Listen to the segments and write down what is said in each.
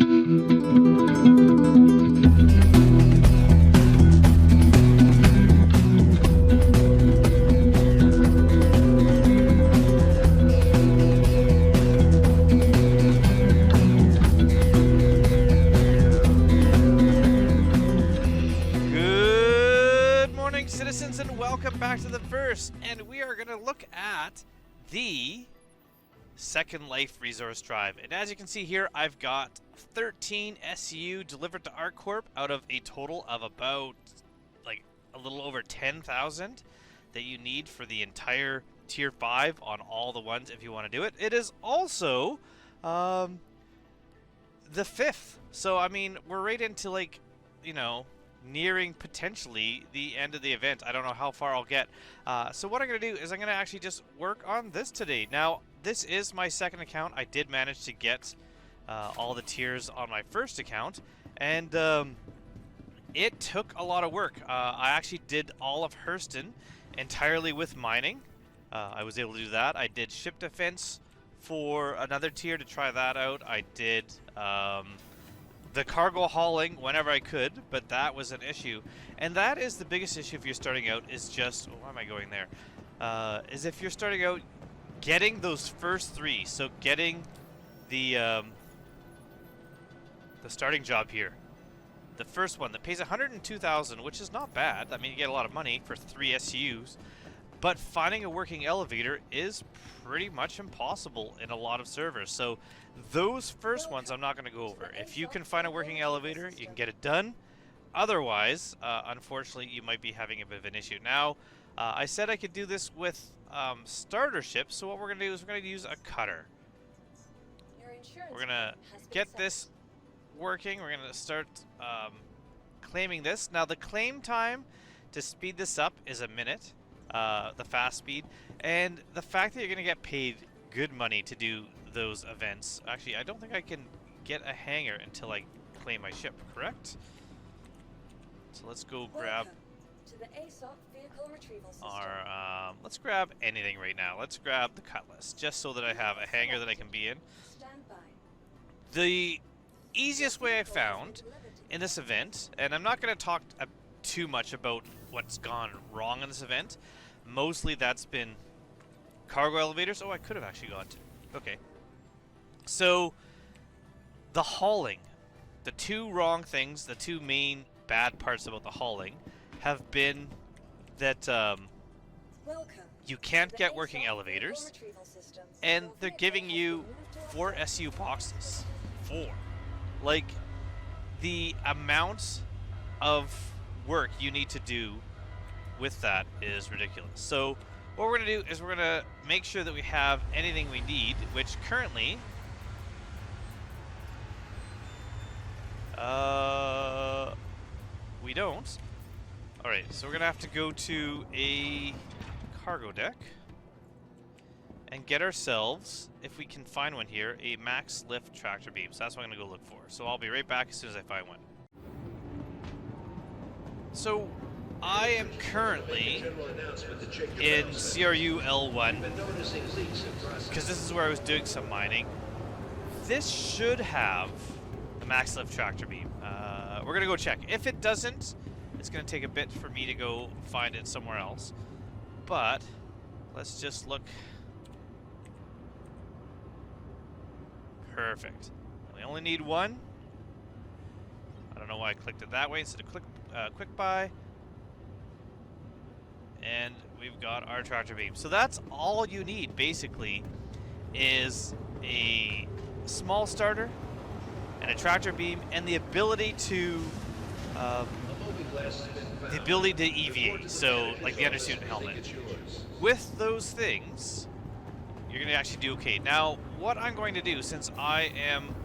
Citizens, and welcome back to the Verse, and we are going to look at the Second Life Resource Drive. And as you can see here, I've got 13 SU delivered to ArcCorp out of a total of about like a little over 10,000 that you need for the entire tier 5 on all the ones if you want to do it. It is also the 5th, so I mean we're right into, like, you know, nearing potentially the end of the event. I don't know how far I'll get. So what I'm going to do is I'm going to actually just work on this today. Now, this is my second account. I did manage to get all the tiers on my first account, and it took a lot of work. I actually did all of Hurston entirely with mining. I was able to do that. I did ship defense for another tier to try that out. I did the cargo hauling whenever I could, but that was an issue. And that is the biggest issue if you're starting out, is just, why am I going there? Is if you're starting out, getting those first three. So getting the starting job here. The first one that pays 102,000, which is not bad. I mean, you get a lot of money for 3 SUs. But finding a working elevator is pretty much impossible in a lot of servers. So those first ones I'm not going to go over. If you can find a working elevator, you can get it done. Otherwise, unfortunately, you might be having a bit of an issue. Now, I said I could do this with starter ships, so what we're going to do is we're going to use a cutter. We're going to get this working. We're going to start claiming this. Now, the claim time to speed this up is a minute. The fast speed, and the fact that you're going to get paid good money to do those events. Actually, I don't think I can get a hangar until I claim my ship, correct? So let's go grab our, let's grab anything right now. Let's grab the Cutlass, just so that I have a hangar that I can be in. The easiest way I found in this event, and I'm not going to talk too much about what's gone wrong in this event. Mostly that's been cargo elevators. Oh, I could have actually gone to. Okay. So, the hauling. The two wrong things, the two main bad parts about the hauling have been that you can't get working elevators, and they're giving you 4 SU boxes. 4. Like, the amount of work you need to do with that is ridiculous. So what we're going to do is we're going to make sure that we have anything we need, which currently we don't. Alright, so we're going to have to go to a cargo deck and get ourselves, if we can find one here, a max lift tractor beam. So that's what I'm going to go look for. So I'll be right back as soon as I find one. So I am currently in CRU L1 because this is where I was doing some mining. This should have a max lift tractor beam. We're going to go check. If it doesn't, it's going to take a bit for me to go find it somewhere else. But let's just look. Perfect. We only need one. I don't know why I clicked it that way instead of quick buy. And we've got our tractor beam. So that's all you need, basically, is a small starter and a tractor beam and the ability to EVA. So, like the undersuit and helmet. With those things, you're going to actually do okay. Now, what I'm going to do, since I am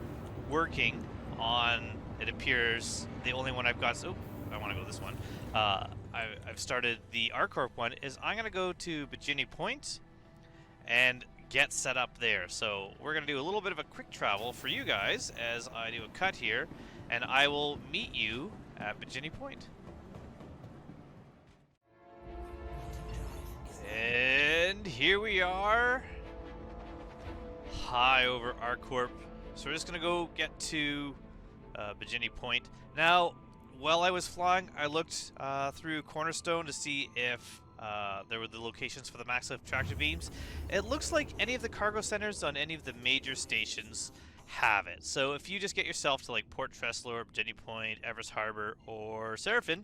working on, it appears, the only one I've got, so I want to go this one. I've started the ArcCorp one, is I'm going to go to Bikini Point and get set up there. So we're going to do a little bit of a quick travel for you guys as I do a cut here, and I will meet you at Bikini Point. And here we are, high over ArcCorp. So we're just going to go get to Bikini Point. Now, while I was flying, I looked through Cornerstone to see if there were the locations for the max lift tractor beams. It looks like any of the cargo centers on any of the major stations have it. So if you just get yourself to like Port Tressler, Bikini Point, Everest Harbor, or Seraphin,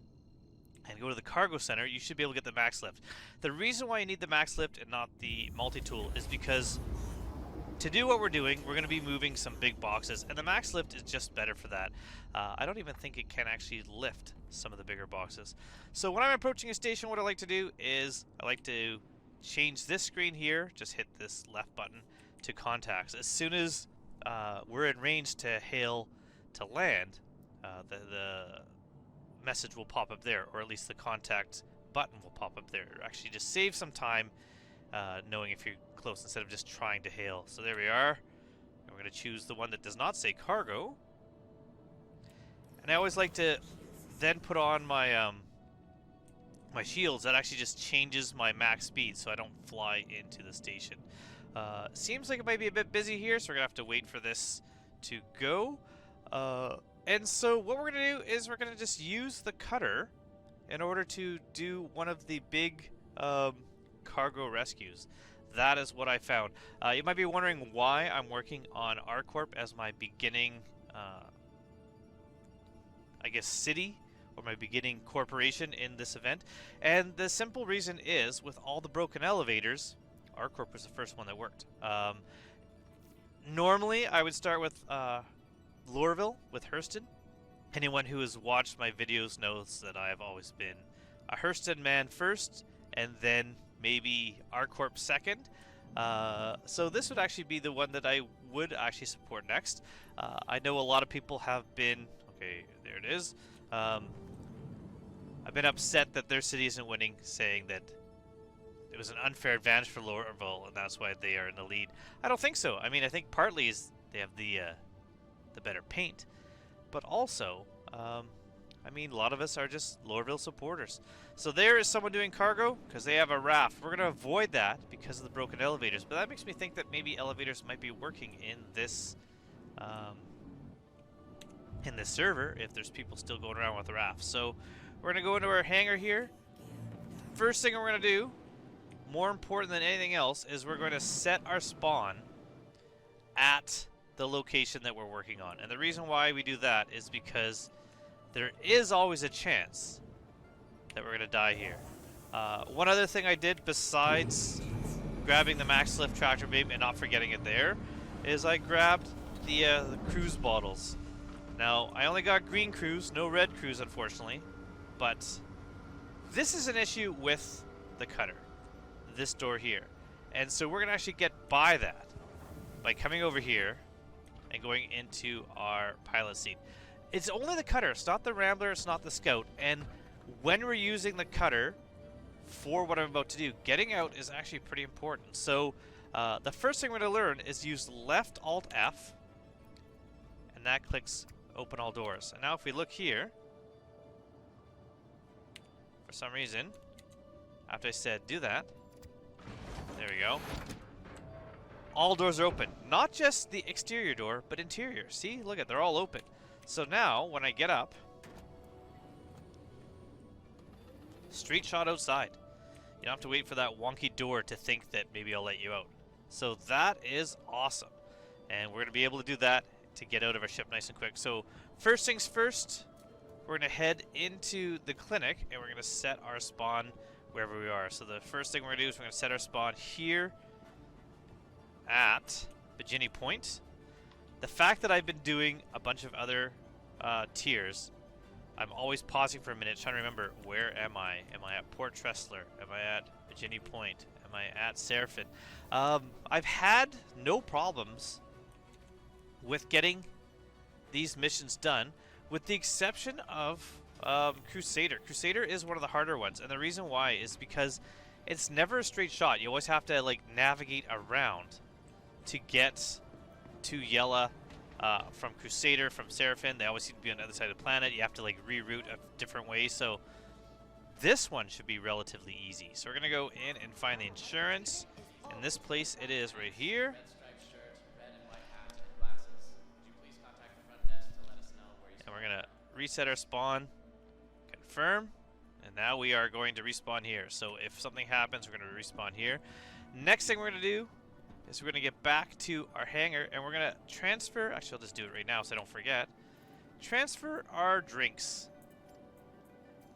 and go to the cargo center, you should be able to get the max lift. The reason why you need the max lift and not the multi-tool is because to do what we're doing, we're going to be moving some big boxes, and the max lift is just better for that. I don't even think it can actually lift some of the bigger boxes. So when I'm approaching a station, what I like to do is I like to change this screen here, just hit this left button to contacts. As soon as we're in range to hail to land, the message will pop up there, or at least the contact button will pop up there. Actually, just save some time knowing if you're close instead of just trying to hail. So there we are. And we're going to choose the one that does not say cargo. And I always like to then put on my my shields. That actually just changes my max speed so I don't fly into the station. Seems like it might be a bit busy here, so we're going to have to wait for this to go. And so what we're going to do is we're going to just use the cutter in order to do one of the big cargo rescues. That is what I found. You might be wondering why I'm working on ArcCorp as my beginning, I guess, city or my beginning corporation in this event. And the simple reason is, with all the broken elevators, ArcCorp was the first one that worked. Normally, I would start with Lorville with Hurston. Anyone who has watched my videos knows that I have always been a Hurston man first, and then maybe ArcCorp second. So this would actually be the one that I would actually support next. I know a lot of people have been, okay, there it is. I've been upset that their city isn't winning, saying that it was an unfair advantage for Lorville, and that's why they are in the lead. I don't think so. I mean, I think partly is they have the better paint, but also, I mean, a lot of us are just Lorville supporters. So there is someone doing cargo because they have a raft. We're going to avoid that because of the broken elevators, but that makes me think that maybe elevators might be working in this server if there's people still going around with the raft. So we're going to go into our hangar here. First thing we're going to do, more important than anything else, is we're going to set our spawn at the location that we're working on. And the reason why we do that is because there is always a chance that we're going to die here. One other thing I did besides grabbing the max lift tractor beam and not forgetting it there is I grabbed the cruise bottles. Now, I only got green cruise, no red cruise, unfortunately, but this is an issue with the cutter, this door here. And so we're going to actually get by that by coming over here and going into our pilot seat. It's only the cutter, it's not the Rambler, it's not the Scout, and when we're using the cutter for what I'm about to do, getting out is actually pretty important. So the first thing we're going to learn is use left Alt F, and that clicks open all doors. And now if we look here, for some reason, after I said do that, there we go, all doors are open. Not just the exterior door, but interior. See, look at, they're all open. So now, when I get up, street shot outside. You don't have to wait for that wonky door to think that maybe I'll let you out. So that is awesome. And we're going to be able to do that to get out of our ship nice and quick. So first things first, we're going to head into the clinic and we're going to set our spawn wherever we are. So the first thing we're going to do is we're going to set our spawn here at Bikini Point. The fact that I've been doing a bunch of other tiers, I'm always pausing for a minute trying to remember, where am I? Am I at Port Tressler? Am I at Bikini Point? Am I at Seraphin? I've had no problems with getting these missions done, with the exception of Crusader. Crusader is one of the harder ones, and the reason why is because it's never a straight shot. You always have to like navigate around to get to Yella from Crusader, from Seraphin. They always seem to be on the other side of the planet. You have to like reroute a different way. So this one should be relatively easy. So we're gonna go in and find the insurance. In this place it is right here. reset our spawn. Confirm. And now we are going to respawn here. So if something happens, we're going to respawn here. Next thing we're going to do is we're going to get back to our hangar and we're going to transfer. Actually, I'll just do it right now so I don't forget. Transfer our drinks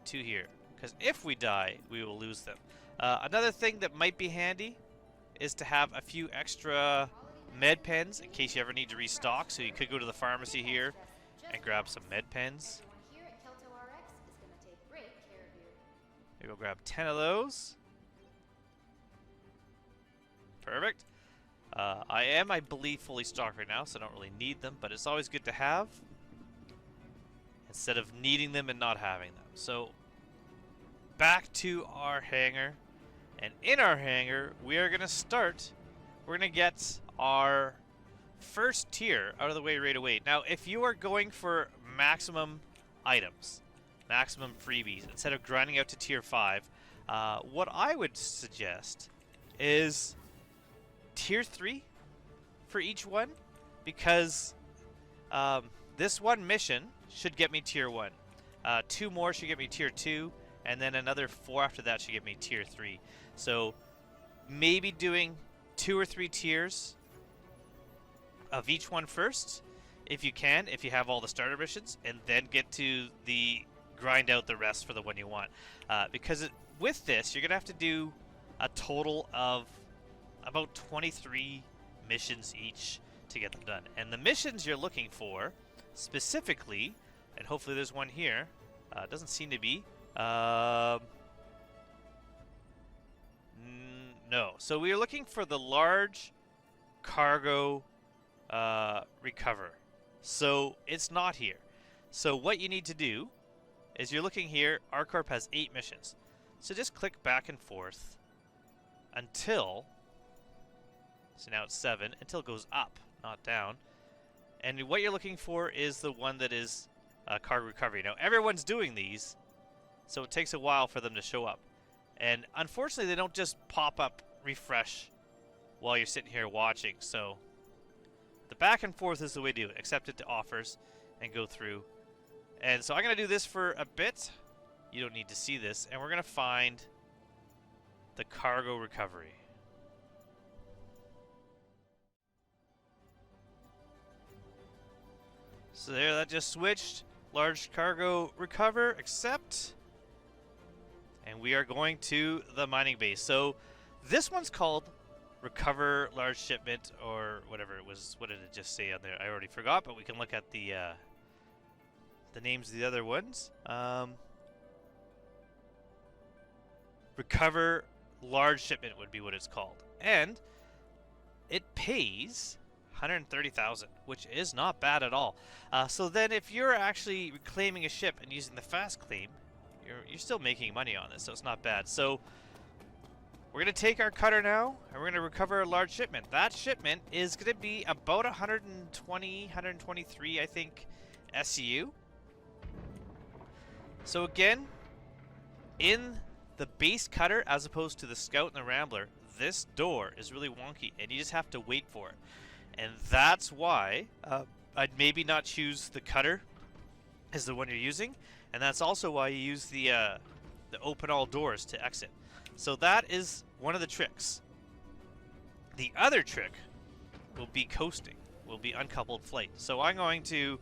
to here. Because if we die, we will lose them. Another thing that might be handy is to have a few extra med pens in case you ever need to restock. So you could go to the pharmacy here and grab some med pens. Maybe we'll grab 10 of those. Perfect. I believe, fully stocked right now, so I don't really need them, but it's always good to have instead of needing them and not having them. So back to our hangar, and in our hangar we are going to start. We're going to get our first tier out of the way right away. Now if you are going for maximum items, maximum freebies, instead of grinding out to tier 5, what I would suggest is tier 3 for each one, because this one mission should get me tier 1. 2 more should get me tier 2, and then another 4 after that should get me tier 3. So maybe doing 2 or 3 tiers of each one first, if you can, if you have all the starter missions, and then get to the grind out the rest for the one you want. Because with this, you're going to have to do a total of about 23 missions each to get them done. And the missions you're looking for, specifically, and hopefully there's one here, doesn't seem to be. No. So we are looking for the large cargo recover. So it's not here. So what you need to do is you're looking here, ArcCorp has 8 missions. So just click back and forth until, so now it's 7, until it goes up, not down. And what you're looking for is the one that is cargo recovery. Now everyone's doing these, so it takes a while for them to show up. And unfortunately they don't just pop up, refresh while you're sitting here watching. So the back and forth is the way to do it. Accept it to offers and go through. And so I'm going to do this for a bit. You don't need to see this. And we're going to find the cargo recovery. So there, that just switched. Large cargo recover, accept. And we are going to the mining base. So this one's called recover large shipment, or whatever it was. What did it just say on there? I already forgot, but we can look at the names of the other ones. Recover large shipment would be what it's called. And it pays 130,000, which is not bad at all. So then if you're actually reclaiming a ship and using the fast claim, you're still making money on this, so it's not bad. So we're going to take our cutter now, and we're going to recover a large shipment. That shipment is going to be about 120, 123, I think, SU. So again, in the base cutter, as opposed to the Scout and the Rambler, this door is really wonky, and you just have to wait for it. And that's why I'd maybe not choose the cutter as the one you're using, and that's also why you use the open all doors to exit. So that is one of the tricks. The other trick will be coasting, will be uncoupled flight. So I'm going to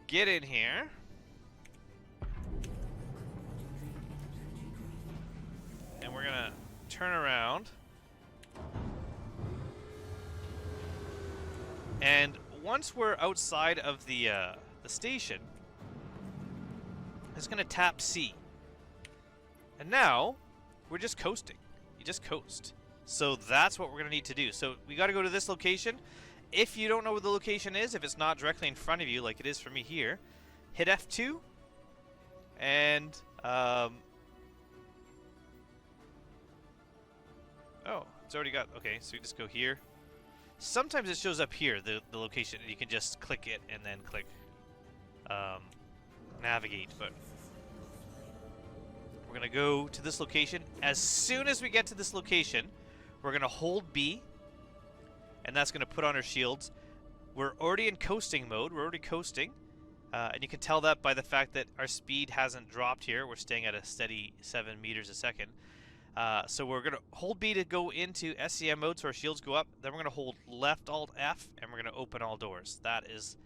get in here. And we're gonna turn around. And once we're outside of the station, it's gonna tap C. And now we're just coasting. You just coast. So that's what we're gonna need to do. So we gotta go to this location. If you don't know where the location is, if it's not directly in front of you like it is for me here, hit F2 and oh, it's already got, okay, so we just go here. Sometimes it shows up here, the location, and you can just click it and then click navigate, but we're gonna go to this location. As soon as we get to this location, we're gonna hold B, and that's gonna put on our shields. We're already in coasting mode, we're already coasting, And you can tell that by the fact that our speed hasn't dropped here. We're staying at a steady 7 meters a second. So we're going to hold B to go into SCM mode so our shields go up. Then we're going to hold left Alt F and we're going to open all doors. That is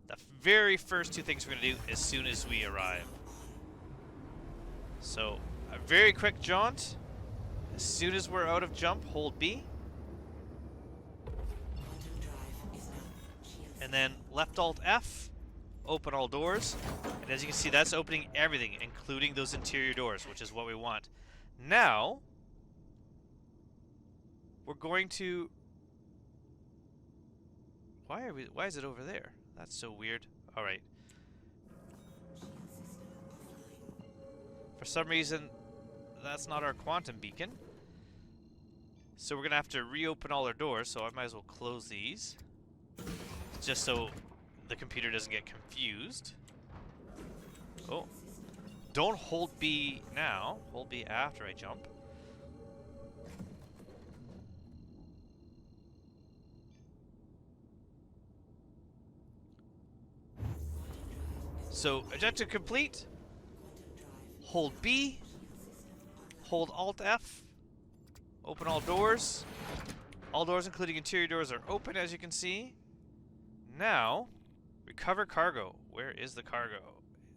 the very first two things we're going to do as soon as we arrive. So a very quick jaunt. As soon as we're out of jump, hold B. And then left Alt F, open all doors. And as you can see, that's opening everything, including those interior doors, which is what we want. Now, we're going to... Why is it over there? That's so weird. Alright. For some reason, that's not our quantum beacon. So we're going to have to reopen all our doors, so I might as well close these. Just so the computer doesn't get confused. Oh. Don't hold B now. Hold B after I jump. So, objective complete. Hold B. Hold Alt F. Open all doors. All doors, including interior doors, are open, as you can see. Now, recover cargo. Where is the cargo?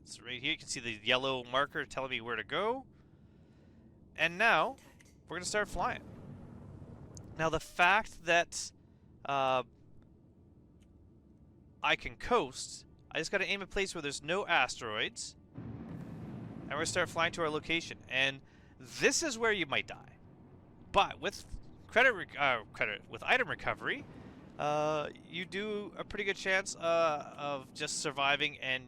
It's right here. You can see the yellow marker telling me where to go. And now, we're going to start flying. Now, the fact that I can coast, I just got to aim a place where there's no asteroids. And we're going to start flying to our location. And this is where you might die. But with with item recovery, you do a pretty good chance of just surviving, and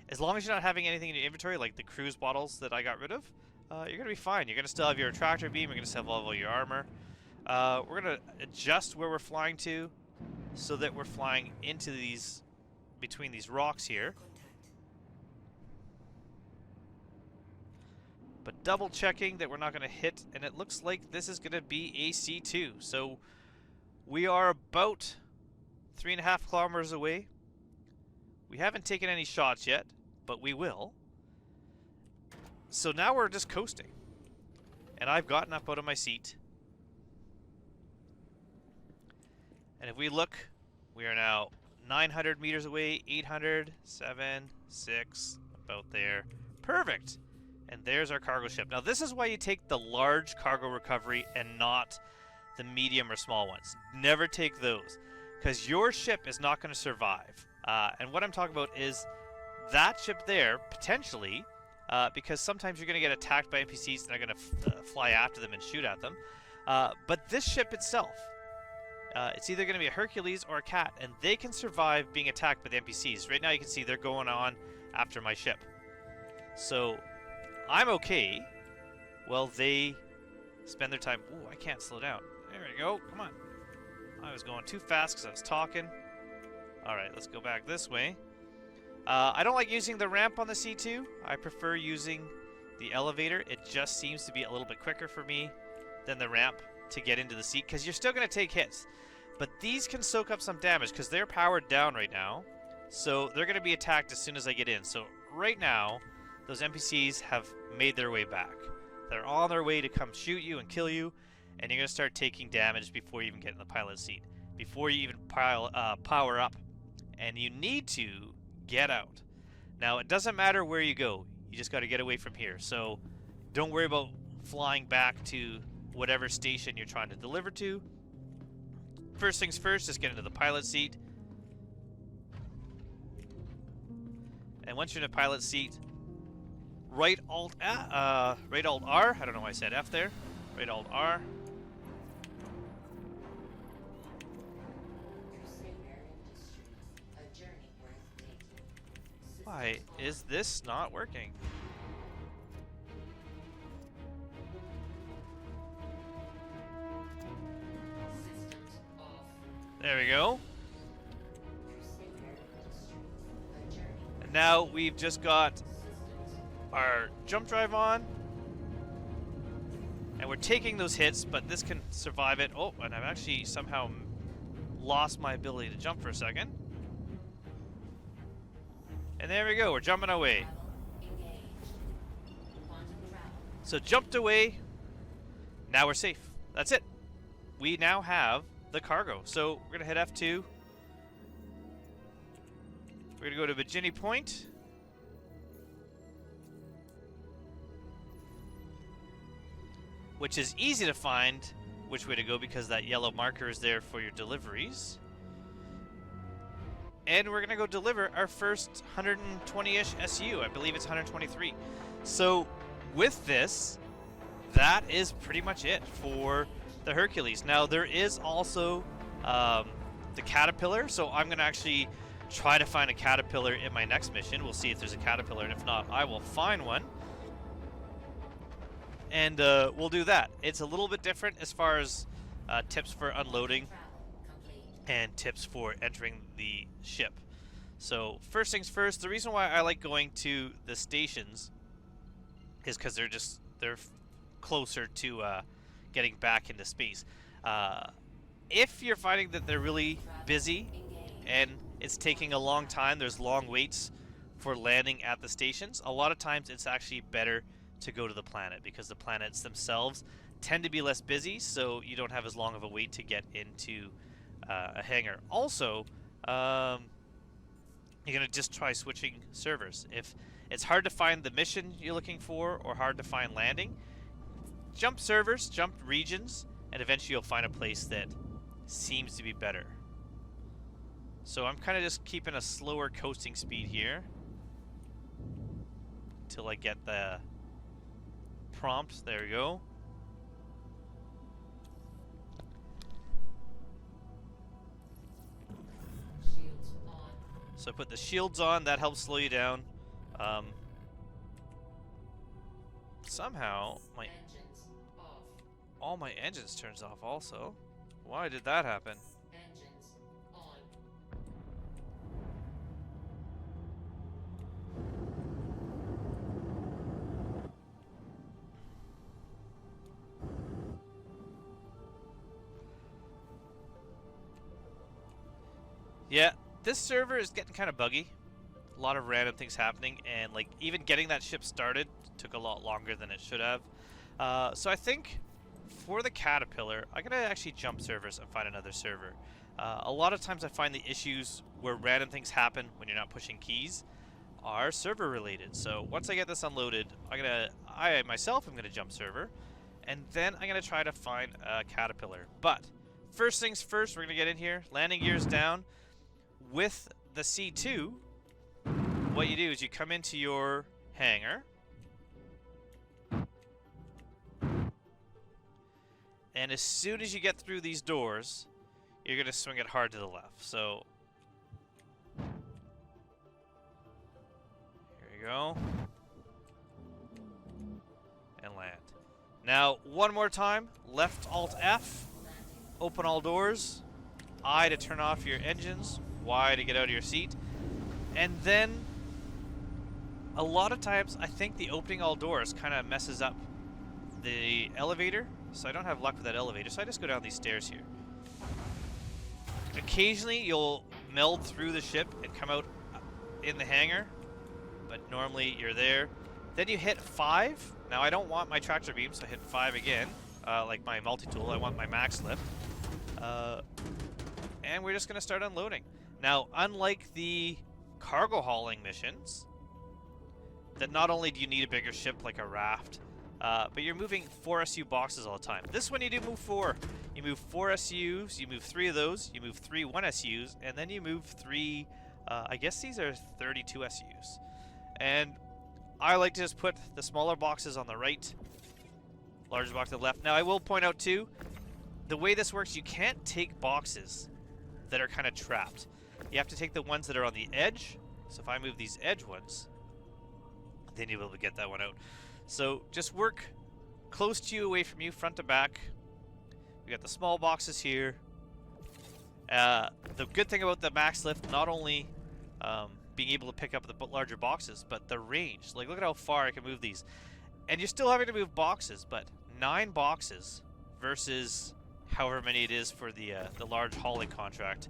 as long as you're not having anything in your inventory, like the cruise bottles that I got rid of, you're going to be fine. You're going to still have your attractor beam, you're going to still have all your armor. We're going to adjust where we're flying to, so that we're flying into these, between these rocks here. But double checking that we're not going to hit, and it looks like this is going to be a C2. So we are about 3.5 kilometers away. We haven't taken any shots yet, but we will. So now we're just coasting. And I've gotten up out of my seat. And if we look, we are now 900 meters away, 800, 7, 6, about there. Perfect! And there's our cargo ship. Now this is why you take the large cargo recovery and not the medium or small ones. Never take those, because your ship is not going to survive. And what I'm talking about is that ship there, potentially, because sometimes you're going to get attacked by NPCs and they're going to fly after them and shoot at them. But this ship itself, it's either going to be a Hercules or a Cat, and they can survive being attacked by the NPCs. Right now you can see they're going on after my ship. So I'm okay. Well, they spend their time... Ooh, I can't slow down. There we go. Come on. I was going too fast because I was talking. Alright, let's go back this way. I don't like using the ramp on the C2. I prefer using the elevator. It just seems to be a little bit quicker for me than the ramp to get into the seat, because you're still going to take hits. But these can soak up some damage because they're powered down right now. So they're going to be attacked as soon as I get in. So right now, those NPCs have made their way back. They're on their way to come shoot you and kill you, and you're going to start taking damage before you even get in the pilot seat, before you even power up. And you need to get out. Now, it doesn't matter where you go. You just got to get away from here. So don't worry about flying back to whatever station you're trying to deliver to. First things first, just get into the pilot seat. And once you're in the pilot seat, right Alt R. I don't know why I said F there. Right Alt R. Why is this not working? There we go. And now we've just got our jump drive on. And we're taking those hits, but this can survive it. Oh, and I've actually somehow lost my ability to jump for a second. And And there we go, we're jumping away. So jumped away, now we're safe. That's it. We now have the cargo. So we're gonna hit F2. We're gonna go to Virginia Point. Which is easy to find which way to go because that yellow marker is there for your deliveries. And we're gonna go deliver our first 120-ish SU. I believe it's 123. So with this, that is pretty much it for the Hercules. Now there is also the Caterpillar, so I'm gonna actually try to find a Caterpillar in my next mission. We'll see if there's a Caterpillar, and if not, I will find one. And we'll do that. It's a little bit different as far as tips for unloading and tips for entering the ship. So first things first, the reason why I like going to the stations is because they're closer to getting back into space. If you're finding that they're really busy and it's taking a long time, there's long waits for landing at the stations, a lot of times it's actually better to go to the planet because the planets themselves tend to be less busy, so you don't have as long of a wait to get into a hangar. Also, you're going to just try switching servers. If it's hard to find the mission you're looking for or hard to find landing, jump servers, jump regions, and eventually you'll find a place that seems to be better. So I'm kind of just keeping a slower coasting speed here until I get the prompt. There we go. So I put the shields on, that helps slow you down. Somehow all my engines turns off also. Why did that happen? Yeah, this server is getting kind of buggy. A lot of random things happening, and like even getting that ship started took a lot longer than it should have. So I think for the Caterpillar, I'm gonna actually jump servers and find another server. A lot of times I find the issues where random things happen when you're not pushing keys are server related. So once I get this unloaded, I myself am gonna jump server, and then I'm gonna try to find a Caterpillar. But first things first, we're gonna get in here, landing gears down. With the C2, what you do is you come into your hangar, and as soon as you get through these doors, you're going to swing it hard to the left. So, here you go, and land. Now, one more time, left Alt F, open all doors, I to turn off your engines, Y to get out of your seat, and then a lot of times I think the opening all doors kind of messes up the elevator, so I don't have luck with that elevator, so I just go down these stairs here. Occasionally you'll meld through the ship and come out in the hangar, but normally you're there. Then you hit 5. Now I don't want my tractor beam, so I hit 5 again, like my multi-tool. I want my max lift. And we're just going to start unloading. Now, unlike the cargo hauling missions, that not only do you need a bigger ship like a raft, but you're moving 4 SU boxes all the time. This one you do move 4. You move 4 SUs, you move 3 of those, you move 3 1SUs, and then you move 3, I guess these are 32 SUs. And I like to just put the smaller boxes on the right, larger box on the left. Now, I will point out too, the way this works, you can't take boxes that are kind of trapped. You have to take the ones that are on the edge. So if I move these edge ones, then you'll be able to get that one out. So just work close to you, away from you, front to back. We got the small boxes here. The good thing about the max lift, not only being able to pick up the larger boxes, but the range. Like, look at how far I can move these. And you're still having to move boxes, but 9 boxes versus however many it is for the large hauling contract.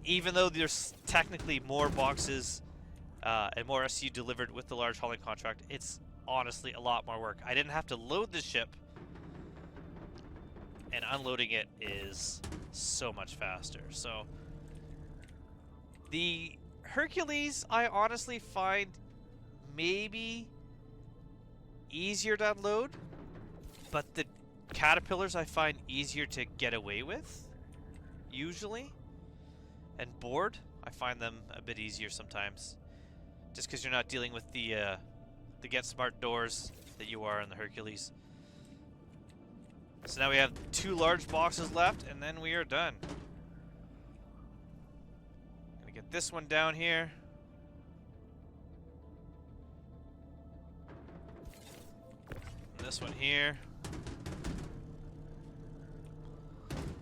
Even though there's technically more boxes and more SU delivered with the large hauling contract, it's honestly a lot more work. I didn't have to load the ship, and unloading it is so much faster. So the Hercules, I honestly find maybe easier to unload, but the Caterpillars I find easier to get away with, usually. And board, I find them a bit easier sometimes, just because you're not dealing with the Get Smart doors that you are in the Hercules. So now we have 2 large boxes left, and then we are done. Gonna get this one down here. And this one here.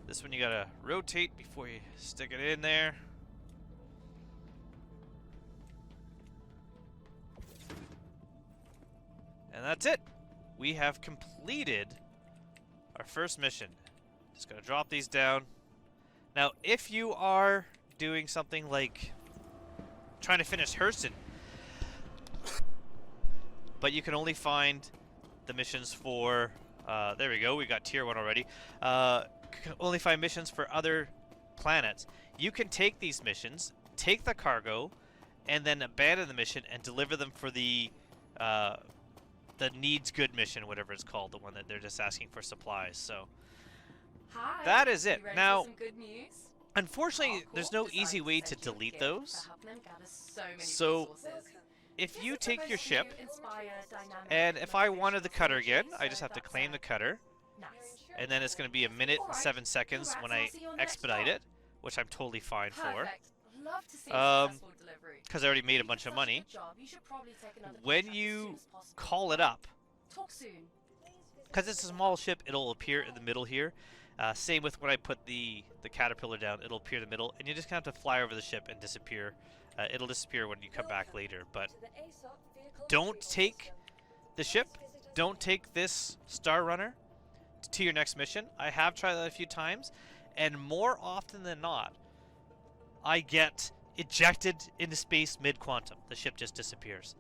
This one you gotta rotate before you stick it in there. And that's it. We have completed our first mission. Just gotta drop these down. Now, if you are doing something like trying to finish Hurston, but you can only find the missions for, there we go, we got tier 1 already. Can only find missions for other planets. You can take these missions, take the cargo, and then abandon the mission and deliver them for the needs good mission, whatever it's called, the one that they're just asking for supplies. So that is it. Now, unfortunately, there's no easy way to delete those. So if you take your ship, and if I wanted the cutter again, I just have to claim the cutter, and then it's going to be 1 minute and 7 seconds when I expedite it, which I'm totally fine for. Because I already made a bunch of money. When you call it up, because it's a small ship, it'll appear in the middle here. Same with when I put the Caterpillar down, it'll appear in the middle, and you just have to fly over the ship and disappear. It'll disappear when you come back later, but don't take the ship, don't take this Star Runner to your next mission. I have tried that a few times, and more often than not, I get ejected into space mid-quantum. The ship just disappears.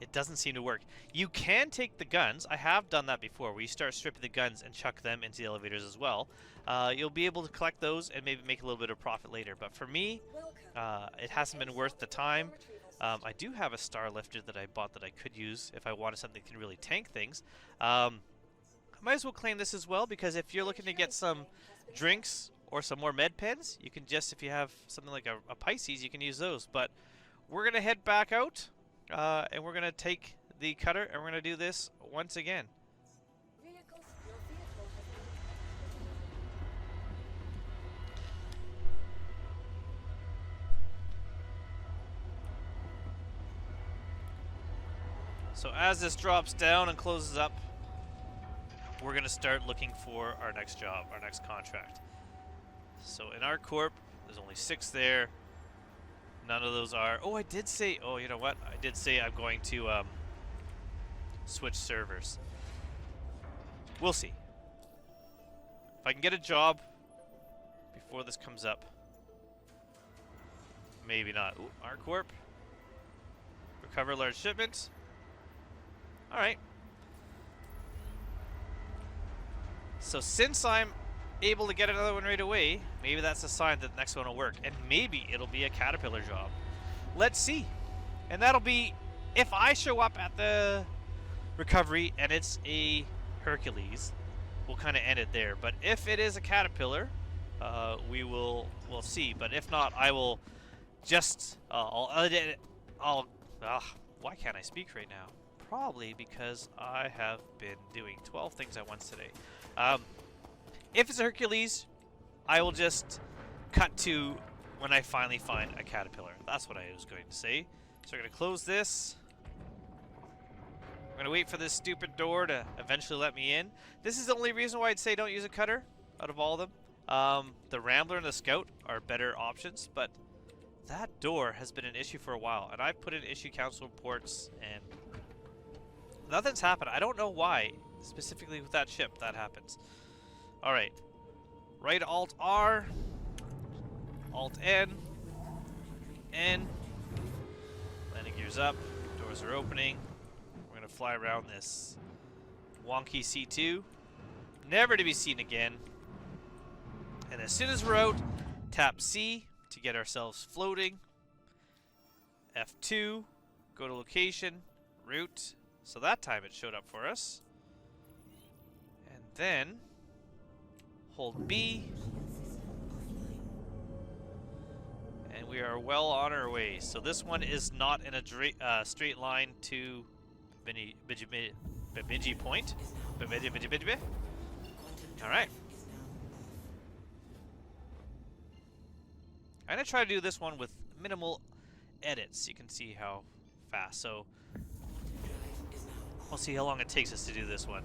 It doesn't seem to work. You can take the guns. I have done that before, where you start stripping the guns and chuck them into the elevators as well. You'll be able to collect those and maybe make a little bit of profit later. But for me, it hasn't been worth the time. I do have a Star Lifter that I bought that I could use if I wanted something that can really tank things. I might as well claim this as well, because if you're looking to get some drinks or some more med pens, you can just, if you have something like a Pisces, you can use those. But we're going to head back out, and we're going to take the cutter, and we're going to do this once again. So as this drops down and closes up, we're going to start looking for our next job, our next contract. So in our corp, there's only 6 there. None of those are... Oh, I did say... Oh, you know what? I did say I'm going to switch servers. We'll see. If I can get a job before this comes up. Maybe not. Ooh, our corp. Recover large shipment. Alright. So since I'm able to get another one right away, maybe that's a sign that the next one will work, and maybe it'll be a Caterpillar job. Let's see. And that'll be if I show up at the recovery and it's a Hercules, we'll kind of end it there. But if it is a Caterpillar, we'll see. But if not, I will just why can't I speak right now? Probably because I have been doing 12 things at once today. If it's a Hercules, I will just cut to when I finally find a Caterpillar. That's what I was going to say. So we're going to close this. I'm going to wait for this stupid door to eventually let me in. This is the only reason why I'd say don't use a cutter out of all of them. The Rambler and the Scout are better options, but that door has been an issue for a while. And I've put in issue council reports and nothing's happened. I don't know why, specifically with that ship, that happens. Alright. Right Alt R. Alt N. N. Doors up. Doors are opening. We're going to fly around this wonky C2. Never to be seen again. And as soon as we're out, tap C to get ourselves floating. F2, go to location, route. So that time it showed up for us. And then hold B. And we are well on our way. So this one is not in a straight line to Bemidji Point. Alright. I'm going to try to do this one with minimal edits. You can see how fast. So we'll see how long it takes us to do this one.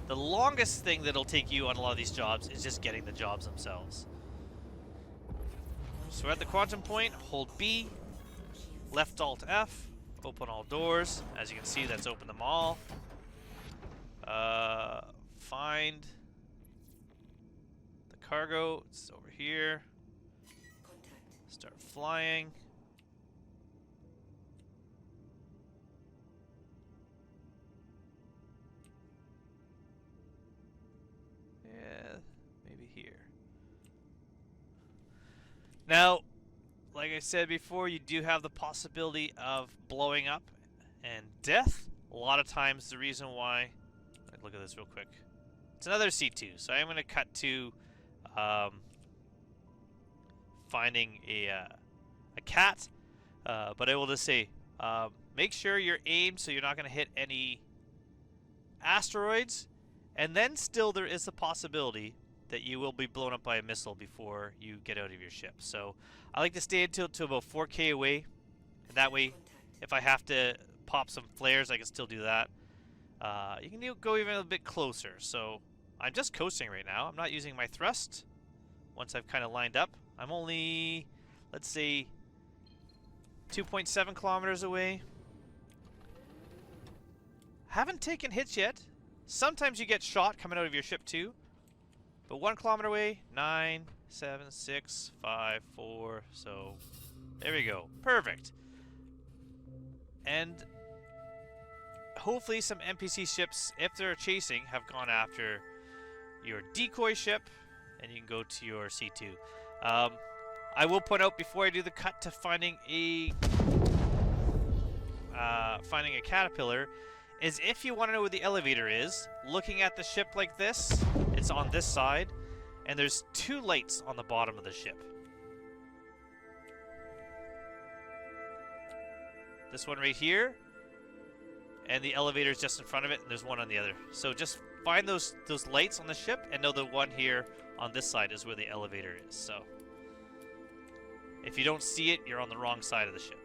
The longest thing that'll take you on a lot of these jobs is just getting the jobs themselves. So we're at the quantum point, hold B, left alt F, open all doors. As you can see, that's opened them all. Find the cargo, it's over here. Start flying. Yeah, maybe here. Now, like I said before, you do have the possibility of blowing up and death. A lot of times the reason why... Look at this real quick. It's another C2, so I'm going to cut to finding a cat. But I will just say, make sure you're aimed so you're not going to hit any asteroids. And then still there is a possibility that you will be blown up by a missile before you get out of your ship. So I like to stay until to about 4K away. And that way, if I have to pop some flares, I can still do that. You can go even a bit closer. So I'm just coasting right now. I'm not using my thrust once I've kind of lined up. I'm only, let's say, 2.7 kilometers away. Haven't taken hits yet. Sometimes you get shot coming out of your ship too. But 1 kilometer away, 9, 7, 6, 5, 4. So there we go. Perfect. And hopefully some NPC ships, if they're chasing, have gone after your decoy ship, and you can go to your C2. I will point out before I do the cut to finding a caterpillar, is if you want to know where the elevator is, looking at the ship like this, it's on this side, and there's 2 lights on the bottom of the ship. This one right here, and the elevator is just in front of it, and there's one on the other. So just find those lights on the ship, and know the one here on this side is where the elevator is. So if you don't see it, you're on the wrong side of the ship.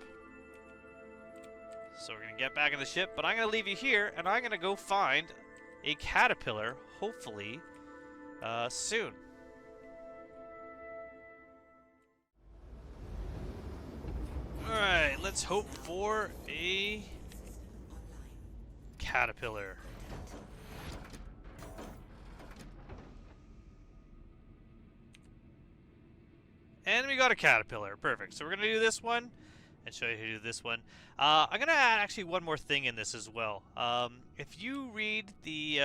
So we're going to get back in the ship, but I'm going to leave you here, and I'm going to go find a caterpillar, hopefully, soon. Alright, let's hope for a caterpillar. And we got a caterpillar. Perfect. So we're going to do this one and show you how to do this one. I'm going to add actually one more thing in this as well. If you read the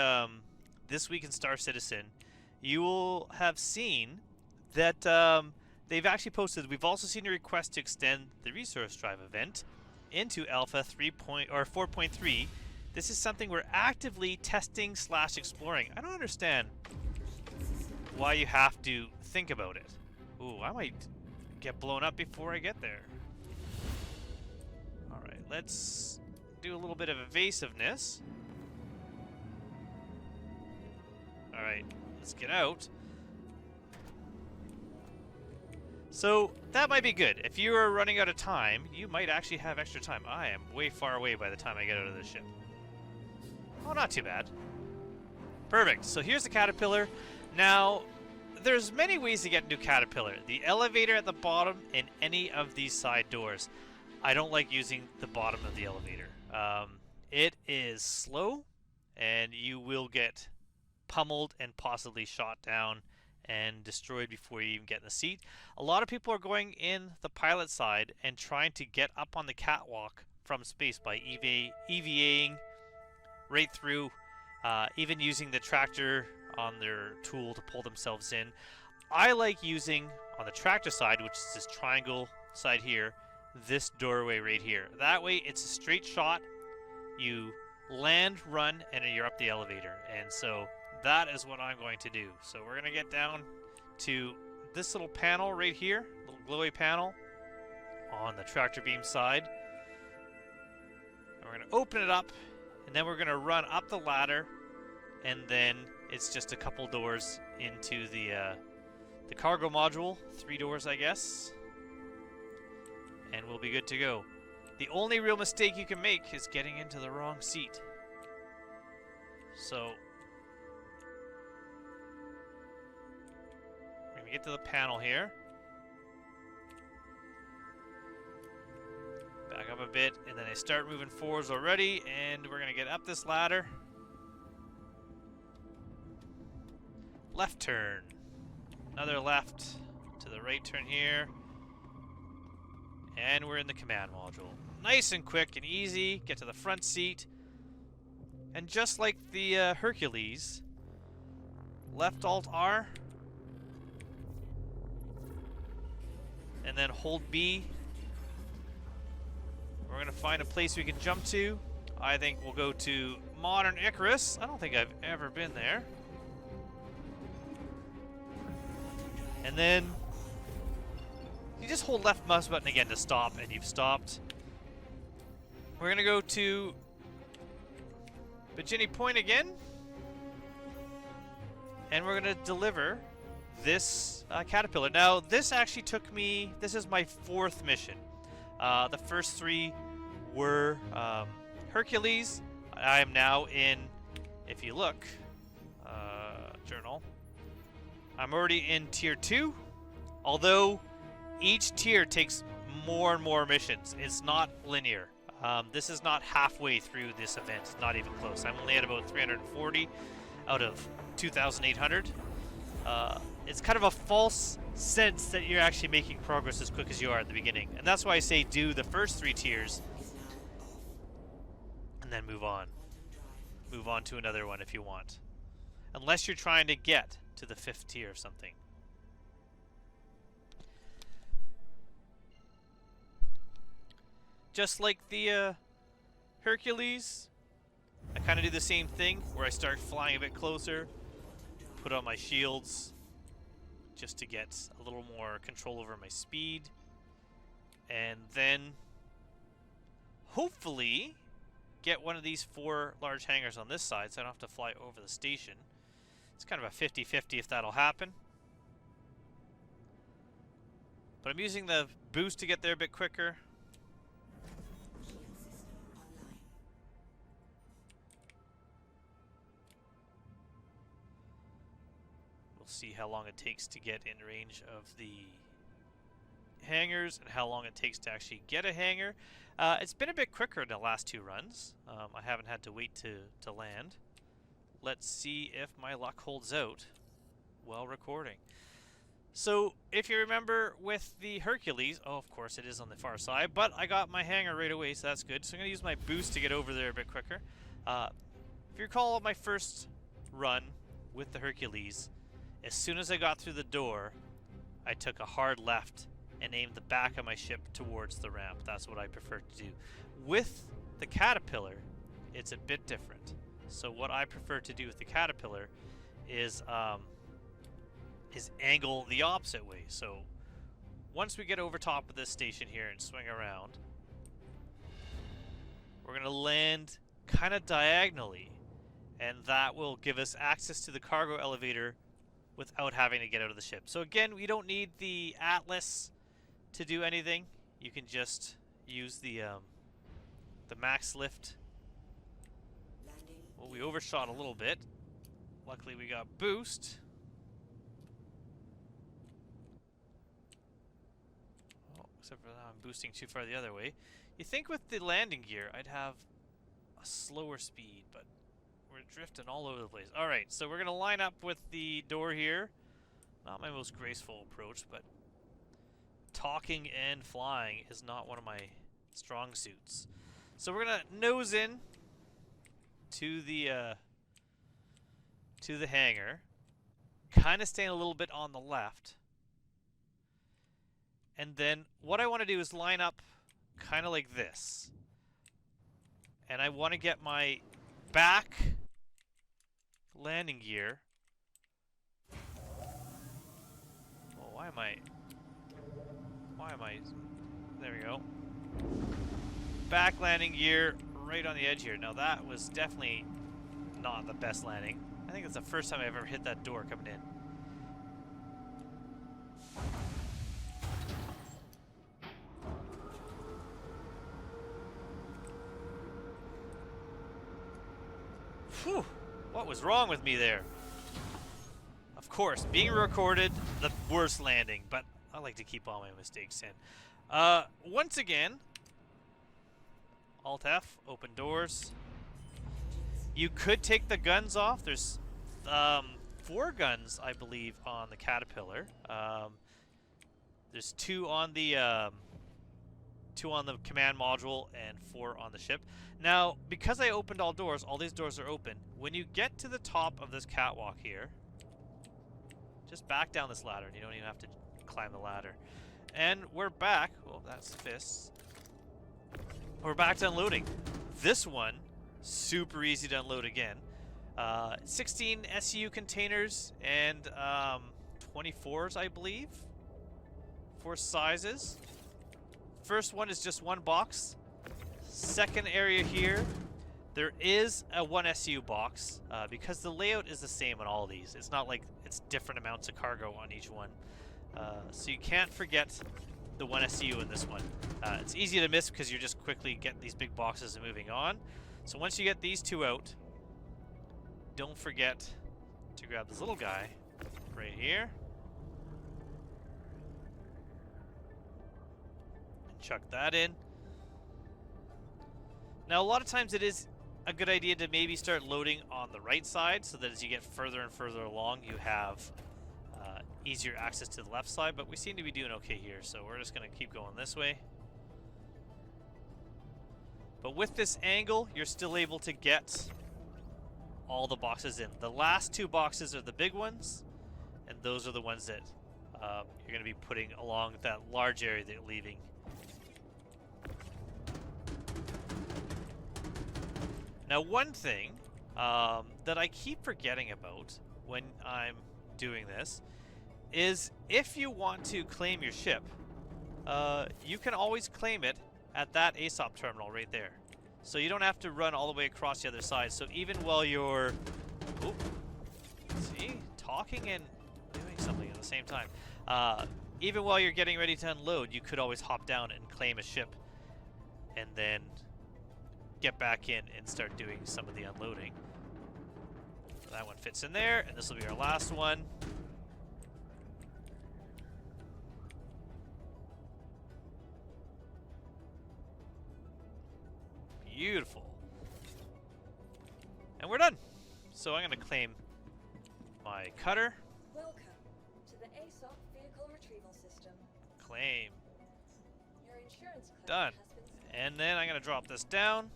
This Week in Star Citizen, you will have seen that they've actually posted, we've also seen a request to extend the Resource Drive event into Alpha 4.3. This is something we're actively testing / exploring. I don't understand why you have to think about it. Ooh, I might get blown up before I get there. Alright, let's do a little bit of evasiveness. Alright, let's get out. So, that might be good. If you are running out of time, you might actually have extra time. I am way far away by the time I get out of this ship. Oh, not too bad. Perfect. So here's the caterpillar. Now, there's many ways to get into caterpillar. The elevator at the bottom and any of these side doors. I don't like using the bottom of the elevator. It is slow, and you will get pummeled and possibly shot down and destroyed before you even get in the seat. A lot of people are going in the pilot side and trying to get up on the catwalk from space by EVAing right through, even using the tractor on their tool to pull themselves in. I like using, on the tractor side, which is this triangle side here, this doorway right here. That way it's a straight shot. You land, run, and you're up the elevator. And so that is what I'm going to do. So we're going to get down to this little panel right here, little glowy panel on the tractor beam side. And we're going to open it up, and then we're going to run up the ladder, and then it's just a couple doors into the cargo module. 3 doors, I guess. And we'll be good to go. The only real mistake you can make is getting into the wrong seat. So we're gonna get to the panel here. Back up a bit, and then I start moving forwards already, and we're gonna get up this ladder. Left turn. Another left. To the right turn here. And we're in the command module. Nice and quick and easy. Get to the front seat. And just like the Hercules, left Alt R. And then hold B. We're going to find a place we can jump to. I think we'll go to Modern Icarus. I don't think I've ever been there. And then you just hold left mouse button again to stop, and you've stopped. We're going to go to Virginia Point again. And we're going to deliver this caterpillar. Now, this actually took me... This is my 4th mission. The first 3 were Hercules. I am now in, if you look, journal. I'm already in Tier 2. Although each tier takes more and more missions. It's not linear. This is not halfway through this event. It's not even close. I'm only at about 340 out of 2,800. It's kind of a false sense that you're actually making progress as quick as you are at the beginning. And that's why I say do the first 3 tiers and then move on. Move on to another one if you want. Unless you're trying to get to the 5th tier or something. Just like the Hercules, I kind of do the same thing where I start flying a bit closer, put on my shields just to get a little more control over my speed, and then hopefully get one of these 4 large hangars on this side so I don't have to fly over the station. It's kind of a 50-50 if that'll happen. But I'm using the boost to get there a bit quicker. See how long it takes to get in range of the hangars and how long it takes to actually get a hangar. It's been a bit quicker in the last 2 runs. I haven't had to wait to land. Let's see if my luck holds out while recording. So if you remember with the Hercules, oh of course it is on the far side, but I got my hangar right away, so that's good. So I'm going to use my boost to get over there a bit quicker. If you recall my first run with the Hercules, as soon as I got through the door, I took a hard left and aimed the back of my ship towards the ramp. That's what I prefer to do. With the Caterpillar, it's a bit different. So what I prefer to do with the Caterpillar is angle the opposite way. So once we get over top of this station here and swing around, we're going to land kind of diagonally, and that will give us access to the cargo elevator without having to get out of the ship. So again, we don't need the Atlas to do anything. You can just use the max lift. Well, we overshot a little bit. Luckily, we got boost. Oh, except for that, I'm boosting too far the other way. You think with the landing gear, I'd have a slower speed, but we're drifting all over the place. Alright, so we're going to line up with the door here. Not my most graceful approach, but talking and flying is not one of my strong suits. So we're gonna nose in to the hangar, kind of staying a little bit on the left. And then what I want to do is line up kind of like this. And I want to get my back landing gear. Oh, why am I... There we go. Back landing gear right on the edge here. Now that was definitely not the best landing. I think it's the first time I've ever hit that door coming in. Whew, what was wrong with me there? Of course, being recorded, the worst landing, but I like to keep all my mistakes in. Once again, Alt F, open doors. You could take the guns off. There's 4 guns, I believe, on the Caterpillar. There's 2 on the command module and 4 on the ship. Now, because I opened all doors, all these doors are open. When you get to the top of this catwalk here, just back down this ladder, and you don't even have to climb the ladder. And we're back. Oh, that's fists. We're back to unloading. This one, super easy to unload again. 16 SU containers and 24s, I believe, for sizes. First one is just 1 box. Second area here, there is a 1 SU box because the layout is the same on all of these. It's not like it's different amounts of cargo on each one. So you can't forget the 1 SU in this one. It's easy to miss because you're just quickly getting these big boxes and moving on. So once you get these 2 out, don't forget to grab this little guy right here. And chuck that in. Now, a lot of times it is a good idea to maybe start loading on the right side so that as you get further and further along, you have easier access to the left side, but we seem to be doing okay here, so we're just going to keep going this way. But with this angle, you're still able to get all the boxes in. The last 2 boxes are the big ones, and those are the ones that you're going to be putting along that large area that you're leaving. Now, one thing that I keep forgetting about when I'm doing this is if you want to claim your ship, you can always claim it at that ASOP terminal right there. So you don't have to run all the way across the other side. So even while you're talking and doing something at the same time, even while you're getting ready to unload, you could always hop down and claim a ship and then get back in and start doing some of the unloading. So that one fits in there, and this will be our last one. Beautiful. And we're done. So I'm going to claim my cutter. Welcome to the ASOP vehicle retrieval system. Claim. Your insurance claim Done. has been submitted. And then I'm going to drop this down.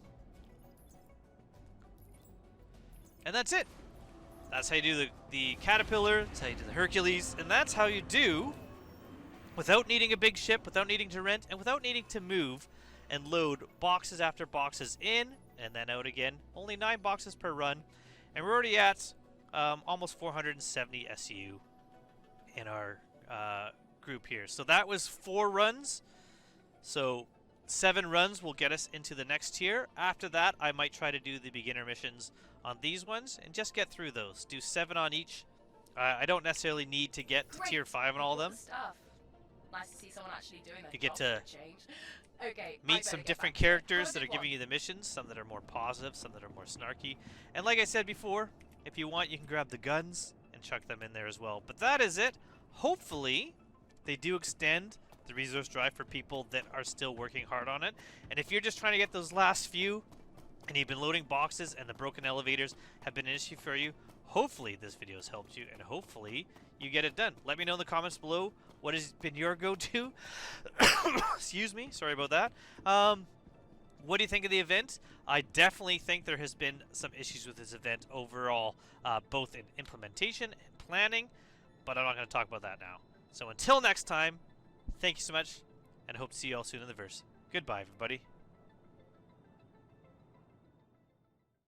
And that's it. That's how you do the Caterpillar, that's how you do the Hercules, and that's how you do, without needing a big ship, without needing to rent, and without needing to move and load boxes after boxes in and then out again. Only 9 boxes per run. And we're already at almost 470 SU in our group here. So that was 4 runs. So 7 runs will get us into the next tier. After that, I might try to do the beginner missions on these ones and just get through those. Do 7 on each. I don't necessarily need to get to tier 5 on all of them. Stuff. Nice to see someone actually doing that. You get to okay, meet some different characters that are giving you the missions, some that are more positive, some that are more snarky. And like I said before, if you want, you can grab the guns and chuck them in there as well. But that is it. Hopefully, they do extend the resource drive for people that are still working hard on it. And if you're just trying to get those last few, and you've been loading boxes and the broken elevators have been an issue for you, hopefully this video has helped you, and hopefully you get it done. Let me know in the comments below what has been your go-to. Excuse me, sorry about that. What do you think of the event? I definitely think there has been some issues with this event overall, both in implementation and planning, but I'm not going to talk about that now. So until next time, thank you so much, and hope to see you all soon in the verse. Goodbye, everybody.